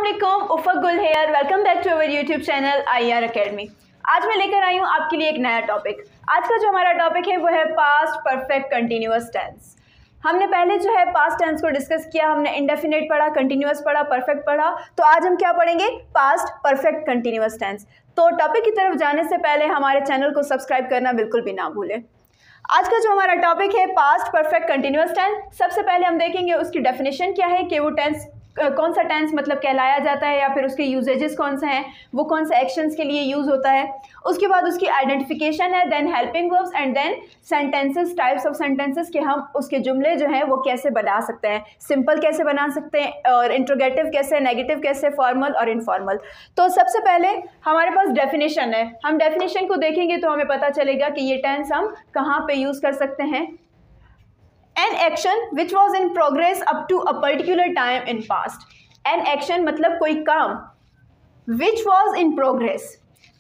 अस्सलामुअलैकुम, Ufaq Gul here. Welcome back to our YouTube channel IR academy. आज मैं लेकर आई हूँ आपके लिए एक नया टॉपिक। आज का जो हमारा टॉपिक है वो है पास्ट परफेक्ट कंटिन्यूअस टेंस। हमने पहले जो है पास्ट टेंस को डिस्कस किया, हमने इंडेफिनिट पढ़ा, कंटिन्यूअस पढ़ा, परफेक्ट पढ़ा। तो आज हम क्या पढ़ेंगे? Past perfect continuous tense. तो टॉपिक की तरफ जाने से पहले हमारे चैनल को सब्सक्राइब करना बिल्कुल भी ना भूलें। आज का जो हमारा टॉपिक है पास्ट परफेक्ट कंटिन्यूअस टेंस। सबसे पहले हम देखेंगे उसकी डेफिनेशन क्या है कि वो टेंस कौन सा टेंस मतलब कहलाया जाता है, या फिर उसके यूजेजेस कौन से हैं, वो कौन सा एक्शंस के लिए यूज़ होता है। उसके बाद उसकी आइडेंटिफिकेशन है, then helping verbs and then sentences, types of sentences कि हम उसके जुमले जो हैं वो कैसे बना सकते हैं, सिंपल कैसे बना सकते हैं, और इंट्रोगेटिव कैसे, नेगेटिव कैसे, फॉर्मल और इनफॉर्मल। तो सबसे पहले हमारे पास डेफिनेशन है। हम डेफिनेशन को देखेंगे तो हमें पता चलेगा कि ये टेंस हम कहाँ पे यूज़ कर सकते हैं। An action which was in progress up to a particular time in past. An action मतलब कोई काम, which was in progress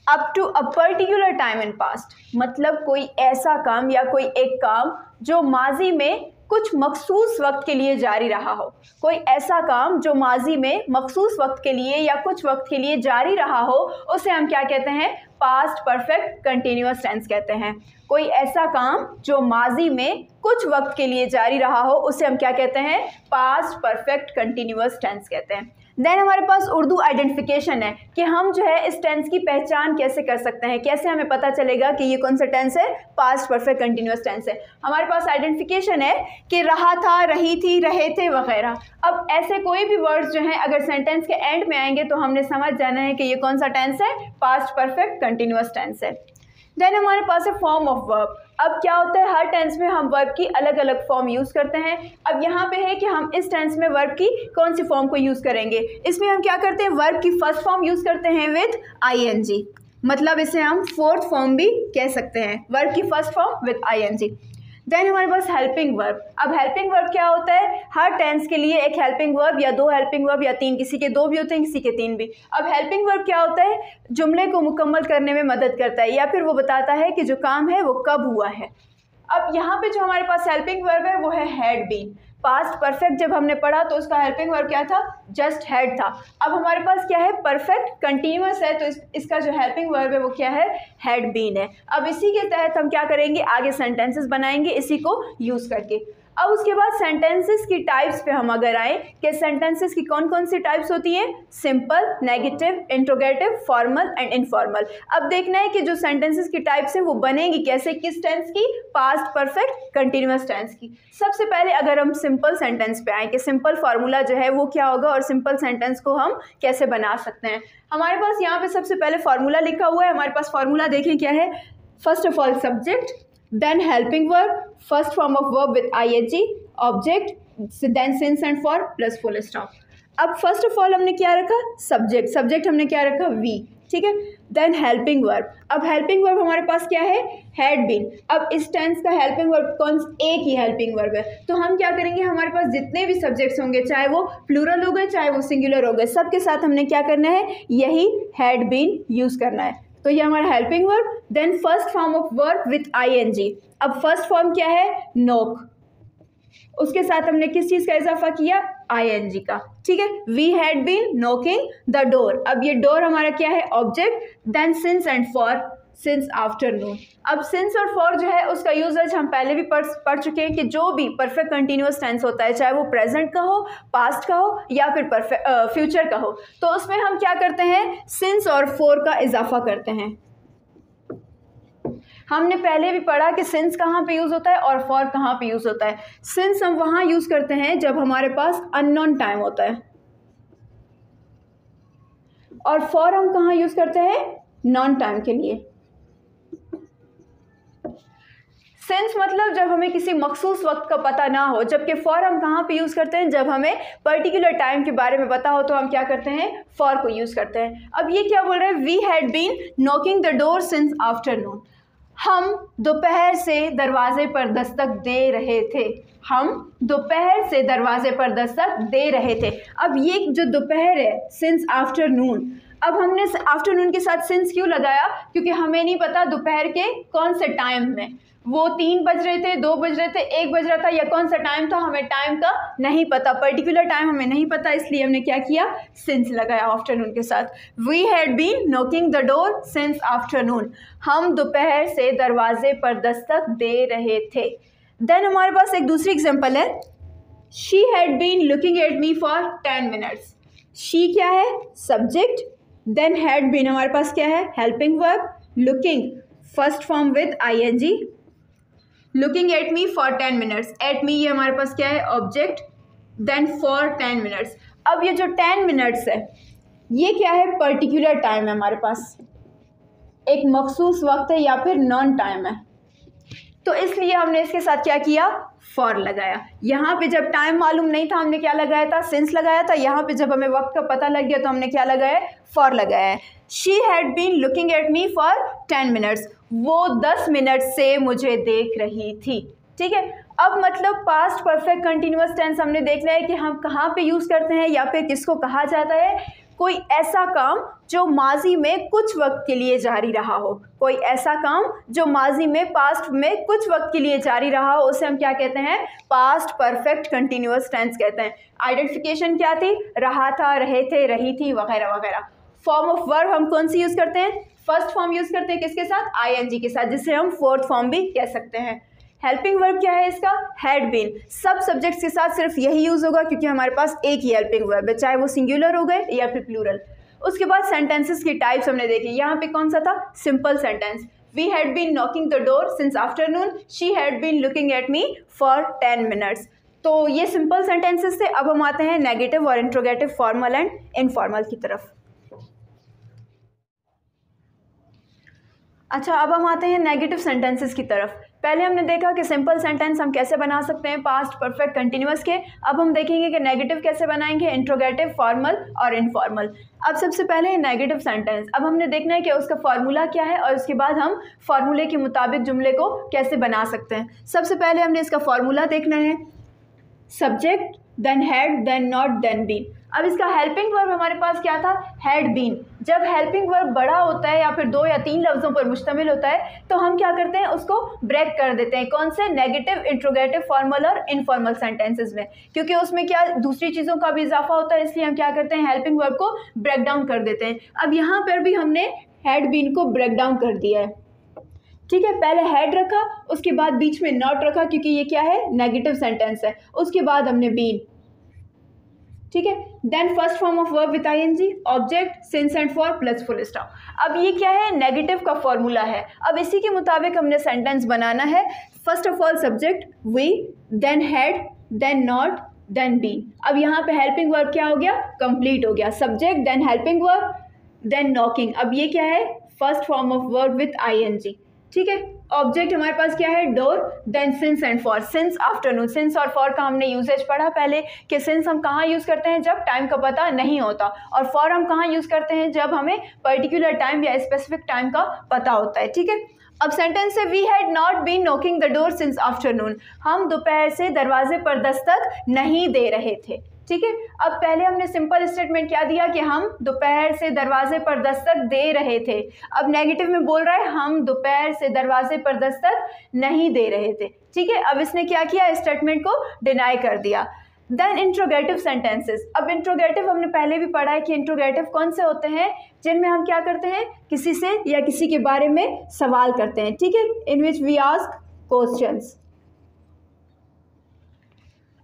up to a particular time in past मतलब कोई ऐसा काम या कोई एक काम जो माजी में कुछ मखसूस वक्त के लिए जारी रहा हो। कोई ऐसा काम जो माजी में मखसूस वक्त के लिए या कुछ वक्त के लिए जारी रहा हो, उसे हम क्या कहते हैं? पास्ट परफेक्ट कंटिन्यूअस टेंस कहते हैं। कोई ऐसा काम जो माजी में कुछ वक्त के लिए जारी रहा हो, उसे हम क्या कहते हैं? पास्ट परफेक्ट कंटिन्यूअस टेंस कहते हैं। देन हमारे पास उर्दू आइडेंटिफिकेशन है कि हम जो है इस टेंस की पहचान कैसे कर सकते हैं, कैसे हमें पता चलेगा कि ये कौन सा टेंस है? पास्ट परफेक्ट कंटिन्यूअस टेंस है। हमारे पास आइडेंटिफिकेशन है कि रहा था, रही थी, रहे थे वगैरह। अब ऐसे कोई भी वर्ड्स जो हैं अगर सेंटेंस के एंड में आएंगे तो हमने समझ जाना है कि ये कौन सा टेंस है? पास्ट परफेक्ट कंटिन्यूअस टेंस है। देन हमारे पास है फॉर्म ऑफ वर्ब। अब क्या होता है, हर टेंस में हम वर्ब की अलग अलग फॉर्म यूज़ करते हैं। अब यहाँ पे है कि हम इस टेंस में वर्ब की कौन सी फॉर्म को यूज़ करेंगे। इसमें हम क्या करते हैं? वर्ब की फर्स्ट फॉर्म यूज़ करते हैं विद ING, मतलब इसे हम फोर्थ फॉर्म भी कह सकते हैं, वर्ब की first form with ING। Then हमारे पास हेल्पिंग वर्ब। अब हेल्पिंग वर्ब क्या होता है? हर टेंस के लिए एक हेल्पिंग वर्ब या दो हेल्पिंग वर्ब या तीन, किसी के दो भी होते हैं, किसी के तीन भी। अब हेल्पिंग वर्ब क्या होता है? जुमले को मुकम्मल करने में मदद करता है, या फिर वो बताता है कि जो काम है वो कब हुआ है। अब यहाँ पे जो हमारे पास हेल्पिंग वर्ब है वो है हैड बीन। पास्ट परफेक्ट जब हमने पढ़ा तो उसका हेल्पिंग वर्ब क्या था? जस्ट हैड था। अब हमारे पास क्या है? परफेक्ट कंटिन्यूअस है, तो इसका जो हेल्पिंग वर्ब है वो क्या है? हैड बीन है। अब इसी के तहत हम क्या करेंगे? आगे सेंटेंसेस बनाएंगे इसी को यूज़ करके। अब उसके बाद सेंटेंसेस की टाइप्स पे हम अगर आए कि सेंटेंसेस की कौन कौन सी टाइप्स होती हैं? Simple, negative, interrogative, formal and informal. अब देखना है कि जो सेंटेंसेस की टाइप्स हैं वो बनेंगी कैसे, किस टेंस की? पास्ट परफेक्ट कंटिन्यूअस टेंस की। सबसे पहले अगर हम सिंपल सेंटेंस पे आए कि सिंपल फार्मूला जो है वो क्या होगा और सिंपल सेंटेंस को हम कैसे बना सकते हैं। हमारे पास यहाँ पे सबसे पहले फार्मूला लिखा हुआ है। हमारे पास फार्मूला देखें क्या है? First of all subject, then helping verb, first form of verb with ING, object, then since and for plus full stop। अब फर्स्ट ऑफ ऑल हमने क्या रखा? सब्जेक्ट। सब्जेक्ट हमने क्या रखा? वी, ठीक है। Then helping verb. अब हेल्पिंग वर्ब हमारे पास क्या है? Had been. अब इस टेंस का हेल्पिंग वर्ब कौन? एक ही हेल्पिंग वर्ब है, तो हम क्या करेंगे? हमारे पास जितने भी सब्जेक्ट्स होंगे, चाहे वो प्लूरल हो गए चाहे वो सिंगुलर हो गए, सबके साथ हमने क्या करना है? यही हैड बीन यूज़ करना है। तो ये हमारा helping verb. Then first form of verb with ING। अब फर्स्ट फॉर्म क्या है? नोक। उसके साथ हमने किस चीज़ का इजाफा किया? ING का, ठीक है। We had been knocking the door. अब ये डोर हमारा क्या है? Object. Then since and for, since afternoon. अब सिंस और फॉर जो है उसका यूजेज हम पहले भी पढ़ चुके हैं कि जो भी परफेक्ट कंटिन्यूअस टेंस होता है, चाहे वो प्रेजेंट का हो, पास्ट का हो या फिर फ्यूचर का हो, तो उसमें हम क्या करते हैं? सिंस और फॉर का इजाफा करते हैं। हमने पहले भी पढ़ा कि सिंस कहाँ पे यूज़ होता है और फॉर कहाँ पे यूज़ होता है। सिंस हम वहाँ यूज़ करते हैं जब हमारे पास अननोन टाइम होता है, और फॉर हम कहाँ यूज़ करते हैं? नॉन टाइम के लिए। सिंस मतलब जब हमें किसी मखसूस वक्त का पता ना हो, जबकि फॉर हम कहाँ पे यूज़ करते हैं? जब हमें पर्टिकुलर टाइम के बारे में पता हो तो हम क्या करते हैं? फॉर को यूज़ करते हैं। अब ये क्या बोल रहे हैं? We had been knocking the door since afternoon. हम दोपहर से दरवाजे पर दस्तक दे रहे थे। हम दोपहर से दरवाजे पर दस्तक दे रहे थे। अब ये जो दोपहर है, सिंस आफ्टरनून, अब हमने आफ्टरनून के साथ सिंस क्यों लगाया? क्योंकि हमें नहीं पता दोपहर के कौन से टाइम में। वो 3 बज रहे थे, 2 बज रहे थे, 1 बज रहा था, या कौन सा टाइम था, हमें टाइम का नहीं पता, पर्टिकुलर टाइम हमें नहीं पता, इसलिए हमने क्या किया, सिंस लगाया आफ्टरनून के साथ। We had been knocking the door since afternoon, हम दोपहर से दरवाजे पर दस्तक दे रहे थे। देन हमारे पास एक दूसरी एग्जाम्पल है, she had been looking at me for 10 minutes. She क्या है, सब्जेक्ट, देन हैड बीन हमारे पास क्या है, helping verb, looking first form with ING, looking at me for 10 minutes, at me ये हमारे पास क्या है, ऑब्जेक्ट, देन फॉर 10 मिनट्स। अब ये जो 10 मिनट्स है ये क्या है, पर्टिकुलर टाइम है, हमारे पास एक मखसूस वक्त है या फिर नॉन टाइम है, तो इसलिए हमने इसके साथ क्या किया, फॉर लगाया। यहाँ पे जब टाइम मालूम नहीं था हमने क्या लगाया था, सिंस लगाया था। यहाँ पे जब हमें वक्त का पता लग गया तो हमने क्या लगाया है, फॉर लगाया है। She had been looking at me for 10 minutes, वो 10 मिनट से मुझे देख रही थी। ठीक है, अब मतलब पास्ट परफेक्ट कंटिन्यूअस टेंस हमने देख लिया है कि हम कहाँ पे यूज़ करते हैं या फिर किसको कहा जाता है, कोई ऐसा काम जो माजी में कुछ वक्त के लिए जारी रहा हो, कोई ऐसा काम जो माजी में पास्ट में कुछ वक्त के लिए जारी रहा हो, उसे हम क्या कहते हैं, पास्ट परफेक्ट कंटिन्यूअस टेंस कहते हैं। आइडेंटिफिकेशन क्या थी, रहा था, रहे थे, रही थी, वगैरह वगैरह। फॉर्म ऑफ वर्ब हम कौन सी यूज़ करते हैं, फर्स्ट फॉर्म यूज़ करते हैं, किसके साथ, ING के साथ, जिसे हम फोर्थ फॉर्म भी कह सकते हैं। हेल्पिंग वर्ब क्या है इसका, हैड बीन। सब सब्जेक्ट्स के साथ सिर्फ यही यूज़ होगा क्योंकि हमारे पास एक ही हेल्पिंग वर्ब है, चाहे वो सिंगुलर हो गए या फिर प्लूरल। उसके बाद सेंटेंसेस की टाइप्स हमने देखी, यहाँ पे कौन सा था, simple sentence, we had been knocking the door since afternoon, she had been looking at me for 10 minutes. तो ये सिंपल सेंटेंसेस थे। अब हम आते हैं नेगेटिव और इंट्रोगेटिव, फॉर्मल एंड इनफॉर्मल की तरफ। अच्छा, अब हम आते हैं नेगेटिव सेंटेंसेस की तरफ। पहले हमने देखा कि सिंपल सेंटेंस हम कैसे बना सकते हैं पास्ट परफेक्ट कंटिन्यूअस के। अब हम देखेंगे कि नेगेटिव कैसे बनाएंगे, इंट्रोगेटिव, फॉर्मल और इनफॉर्मल। अब सबसे पहले नेगेटिव सेंटेंस, अब हमने देखना है कि उसका फॉर्मूला क्या है और उसके बाद हम फॉर्मूले के मुताबिक जुमले को कैसे बना सकते हैं। सबसे पहले हमने इसका फॉर्मूला देखना है, subject, then had, then not, then been. अब इसका हेल्पिंग वर्ब हमारे पास क्या था, हैड बीन। जब हेल्पिंग वर्ब बड़ा होता है या फिर 2 या 3 लफ्ज़ों पर मुश्तमिल होता है तो हम क्या करते हैं, उसको ब्रेक कर देते हैं। कौन से, नेगेटिव, इंट्रोगेटिव, फॉर्मल और इनफॉर्मल सेंटेंसेस में, क्योंकि उसमें क्या दूसरी चीज़ों का भी इजाफा होता है, इसलिए हम क्या करते हैं, हेल्पिंग वर्ब को ब्रेक डाउन कर देते हैं। अब यहाँ पर भी हमने हैड बीन को ब्रेक डाउन कर दिया है। ठीक है, पहले हैड रखा, उसके बाद बीच में नॉट रखा क्योंकि ये क्या है, नेगेटिव सेंटेंस है, उसके बाद हमने बीन। ठीक है, then first form of verb with ING, object, since and for plus full stop. अब ये क्या है, नेगेटिव का फॉर्मूला है। अब इसी के मुताबिक हमने सेंटेंस बनाना है। First of all subject we, then had, then not, then been. अब यहाँ पे हेल्पिंग वर्ब क्या हो गया, कंप्लीट हो गया, subject, then helping verb, then knocking. अब ये क्या है, first form of verb with ING। ठीक है, ऑब्जेक्ट हमारे पास क्या है, door, then since and for, since afternoon. Since और फॉर का हमने यूजेज पढ़ा पहले कि सिंस हम कहाँ यूज़ करते हैं, जब टाइम का पता नहीं होता, और फॉर हम कहाँ यूज़ करते हैं, जब हमें पर्टिकुलर टाइम या स्पेसिफिक टाइम का पता होता है। ठीक है, अब सेंटेंस है, we had not been knocking the door since afternoon, हम दोपहर से दरवाजे पर दस्तक नहीं दे रहे थे। ठीक है, अब पहले हमने सिंपल स्टेटमेंट क्या दिया कि हम दोपहर से दरवाजे पर दस्तक दे रहे थे। अब नेगेटिव में बोल रहा है हम दोपहर से दरवाजे पर दस्तक नहीं दे रहे थे। ठीक है, अब इसने क्या किया, स्टेटमेंट को डिनाई कर दिया। Then interrogative sentences. अब इंट्रोगेटिव हमने पहले भी पढ़ा है कि इंट्रोगेटिव कौन से होते हैं, जिनमें हम क्या करते हैं, किसी से या किसी के बारे में सवाल करते हैं। ठीक है, इन विच वी आस्क क्वेश्चंस।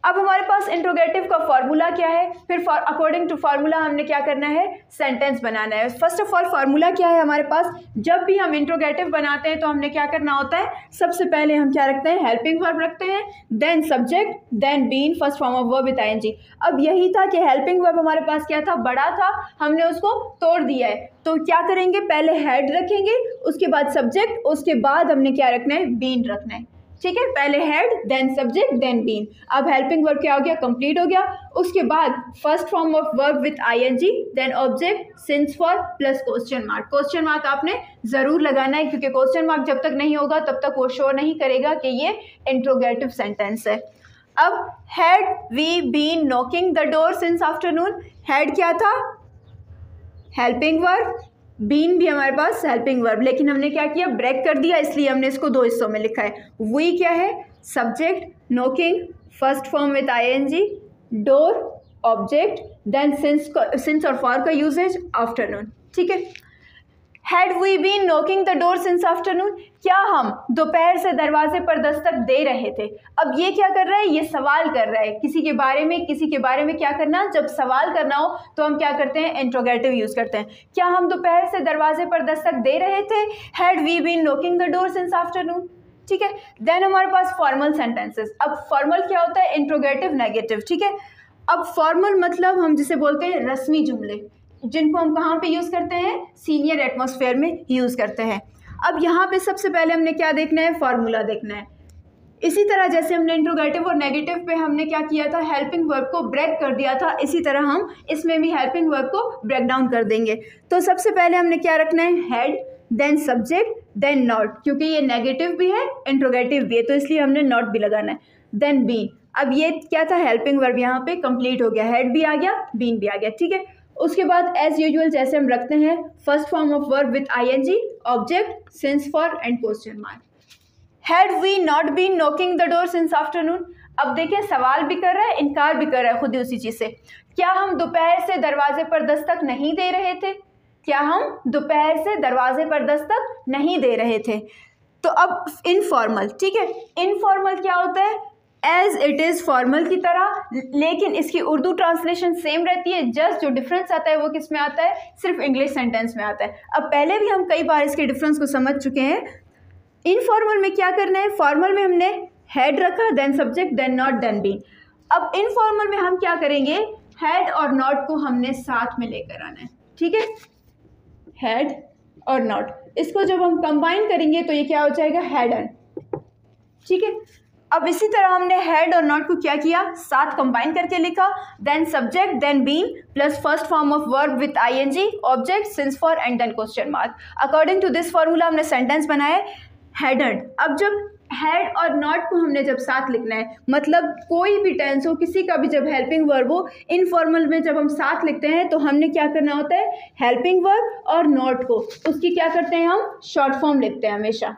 अब हमारे पास इंट्रोगेटिव का फॉर्मूला क्या है, फिर अकॉर्डिंग टू फार्मूला हमने क्या करना है, सेंटेंस बनाना है। फर्स्ट ऑफ ऑल फार्मूला क्या है हमारे पास, जब भी हम इंट्रोगेटिव बनाते हैं तो हमने क्या करना होता है, सबसे पहले हम क्या रखते हैं, हेल्पिंग वर्ब रखते हैं, then subject, then been, first form of verb with ING। अब यही था कि हेल्पिंग वर्ब हमारे पास क्या था, बड़ा था, हमने उसको तोड़ दिया है, तो क्या करेंगे, पहले हेड रखेंगे, उसके बाद सब्जेक्ट, उसके बाद हमने क्या रखना है, बीन रखना है। ठीक है, पहले had, then subject, then been. अब हेल्पिंग वर्ब क्या हो गया, कंप्लीट हो गया। उसके बाद first form of verb with ING, then object, since for plus question mark. Question mark आपने ज़रूर लगाना है क्योंकि क्वेश्चन मार्क जब तक नहीं होगा तब तक वो शो नहीं करेगा कि ये इंट्रोगेटिव सेंटेंस है। अब had we been knocking the door since afternoon, had क्या था, हेल्पिंग वर्ब, बीन भी हमारे पास हेल्पिंग वर्ब, लेकिन हमने क्या किया, ब्रेक कर दिया, इसलिए हमने इसको दो हिस्सों में लिखा है। वी क्या है, subject, knocking, first form with I N G, door object, then since और फॉर का यूजेज आफ्टरनून। ठीक है, had we been knocking the door since afternoon, क्या हम दोपहर से दरवाजे पर दस्तक दे रहे थे। अब ये क्या कर रहा है, ये सवाल कर रहा है किसी के बारे में क्या करना, जब सवाल करना हो तो हम क्या करते हैं, इंट्रोगेटिव यूज करते हैं। क्या हम दोपहर से दरवाजे पर दस्तक दे रहे थे, had we been knocking the door since afternoon. ठीक है, देन हमारे पास फॉर्मल सेंटेंसेस। अब फॉर्मल क्या होता है, इंट्रोगेटिव, नेगेटिव। ठीक है, अब फॉर्मल मतलब हम जिसे बोलते हैं रस्मी जुमले, जिनको हम कहाँ पे यूज़ करते हैं, सीनियर एटमॉस्फेयर में यूज़ करते हैं। अब यहाँ पे सबसे पहले हमने क्या देखना है, फार्मूला देखना है। इसी तरह जैसे हमने इंट्रोगेटिव और नेगेटिव पे हमने क्या किया था, हेल्पिंग वर्ब को ब्रेक कर दिया था, इसी तरह हम इसमें भी हेल्पिंग वर्ब को ब्रेक डाउन कर देंगे। तो सबसे पहले हमने क्या रखना है, had, then subject, then not, क्योंकि ये नेगेटिव भी है इंट्रोगेटिव भी है तो इसलिए हमने नॉट भी लगाना है, देन बीन। अब ये क्या था, हेल्पिंग वर्ब यहाँ पे कंप्लीट हो गया, हेड भी आ गया, बीन भी आ गया। ठीक है, उसके बाद एज यूजुअल जैसे हम रखते हैं, first form of verb with I N G, object, since for and question mark. Had we not been knocking the door since afternoon. अब देखिए सवाल भी कर रहा है, इनकार भी कर रहा है खुद ही उसी चीज से। क्या हम दोपहर से दरवाजे पर दस्तक नहीं दे रहे थे, क्या हम दोपहर से दरवाजे पर दस्तक नहीं दे रहे थे। तो अब इनफॉर्मल, ठीक है, इनफॉर्मल क्या होता है, एज इट इज़ फॉर्मल की तरह, लेकिन इसकी उर्दू ट्रांसलेशन सेम रहती है, जस्ट जो डिफरेंस आता है वो किस में आता है, सिर्फ इंग्लिश सेंटेंस में आता है। अब पहले भी हम कई बार इसके डिफरेंस को समझ चुके हैं। इनफॉर्मल में क्या करना है, फॉर्मल में हमने हेड रखा, then subject, then not, then been. अब इनफॉर्मल में हम क्या करेंगे, हेड और नॉट को हमने साथ में लेकर आना है। ठीक है, हेड और नॉट, इसको जब हम कंबाइन करेंगे तो ये क्या हो जाएगा, हेड एंड। ठीक है, अब इसी तरह हमने हेड और नॉट को क्या किया, साथ कंबाइन करके लिखा, then subject, then been, plus first form of verb with I N G, object, since for and then question mark. According to this formula हमने सेंटेंस बनाया हेड एंड। अब जब हेड और नॉट को हमने जब साथ लिखना है, मतलब कोई भी टेंस हो, किसी का भी जब हेल्पिंग वर्ब हो, इनफॉर्मल में जब हम साथ लिखते हैं तो हमने क्या करना होता है, हेल्पिंग वर्ब और नॉट को उसकी क्या करते हैं, हम शॉर्ट फॉर्म लिखते हैं हमेशा।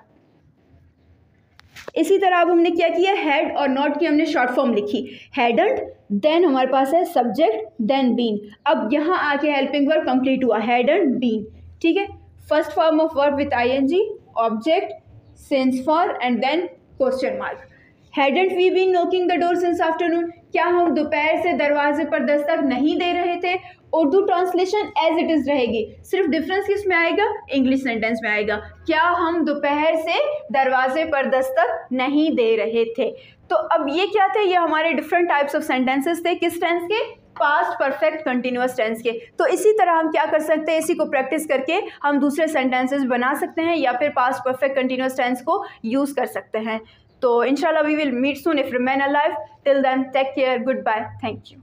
इसी तरह अब हमने क्या किया, हेड और नॉट की हमने शॉर्ट फॉर्म लिखी, हेड एंड, देन हमारे पास है सब्जेक्ट, देन बीन। अब यहाँ आके हेल्पिंग वर्ब कंप्लीट हुआ, हेड एंड बीन। ठीक है, first form of verb with I N G, object, since for and then question mark. Hadn't we been knocking the door since afternoon, क्या हम दोपहर से दरवाजे पर दस्तक नहीं दे रहे थे। Urdu translation as it is रहेगी, सिर्फ डिफरेंस किस में आएगा, इंग्लिश सेंटेंस में आएगा, क्या हम दोपहर से दरवाजे पर दस्तक नहीं दे रहे थे। तो अब ये क्या थे, ये हमारे डिफरेंट टाइप्स ऑफ सेंटेंसेस थे, किस टेंस के, पास्ट परफेक्ट कंटिन्यूअस टेंस के। तो इसी तरह हम क्या कर सकते हैं, इसी को प्रैक्टिस करके हम दूसरे सेंटेंसेस बना सकते हैं या फिर पास्ट परफेक्ट कंटिन्यूअस टेंस को यूज़ कर सकते हैं। तो इंशाल्लाह we will meet soon if remain alive, till then take care, good bye, thank you.